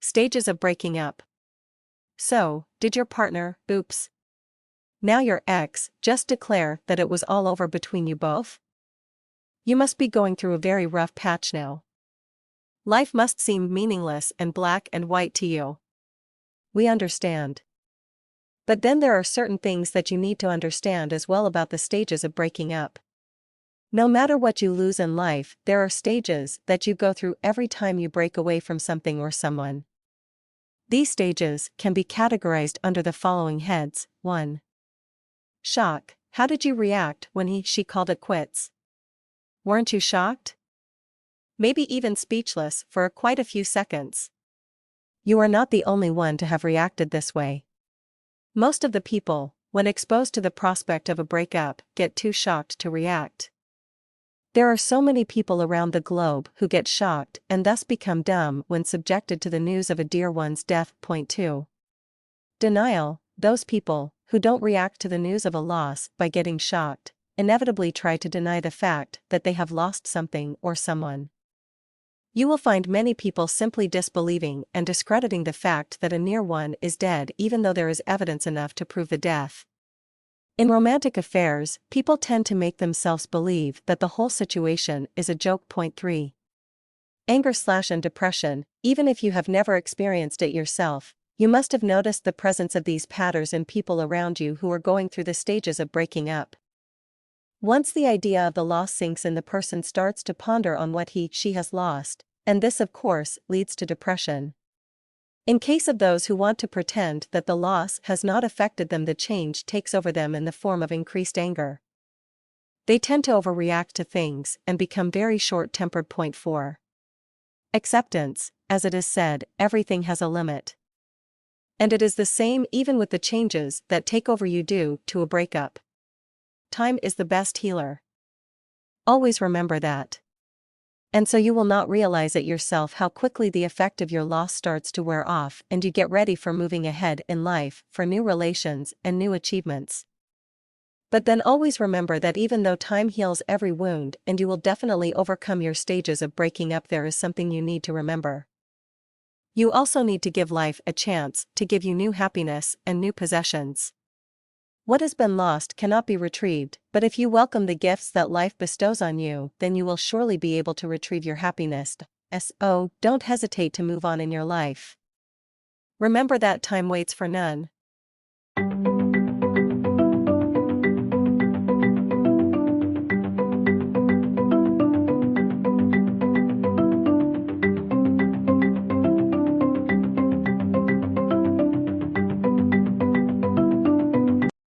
Stages of breaking up. So, did your partner, oops, now your ex, just declare that it was all over between you both? You must be going through a very rough patch now. Life must seem meaningless and black and white to you. We understand. But then there are certain things that you need to understand as well about the stages of breaking up. No matter what you lose in life, there are stages that you go through every time you break away from something or someone. These stages can be categorized under the following heads. 1. Shock. How did you react when she called it quits? Weren't you shocked? Maybe even speechless for quite a few seconds. You are not the only one to have reacted this way. Most of the people, when exposed to the prospect of a breakup, get too shocked to react. There are so many people around the globe who get shocked and thus become dumb when subjected to the news of a dear one's death. Point 2. Denial. Those people who don't react to the news of a loss by getting shocked inevitably try to deny the fact that they have lost something or someone. You will find many people simply disbelieving and discrediting the fact that a near one is dead even though there is evidence enough to prove the death. In romantic affairs, people tend to make themselves believe that the whole situation is a joke. Point 3. Anger/and depression. Even if you have never experienced it yourself, you must have noticed the presence of these patterns in people around you who are going through the stages of breaking up. Once the idea of the loss sinks in, the person starts to ponder on what she has lost, and this of course leads to depression. In case of those who want to pretend that the loss has not affected them, the change takes over them in the form of increased anger. They tend to overreact to things and become very short-tempered. Point 4. Acceptance. As it is said, everything has a limit. And it is the same even with the changes that take over you due to a breakup. Time is the best healer. Always remember that. And so you will not realize it yourself how quickly the effect of your loss starts to wear off and you get ready for moving ahead in life, for new relations and new achievements. But then always remember that even though time heals every wound and you will definitely overcome your stages of breaking up, there is something you need to remember. You also need to give life a chance to give you new happiness and new possessions. What has been lost cannot be retrieved, but if you welcome the gifts that life bestows on you, then you will surely be able to retrieve your happiness. So, don't hesitate to move on in your life. Remember that time waits for none.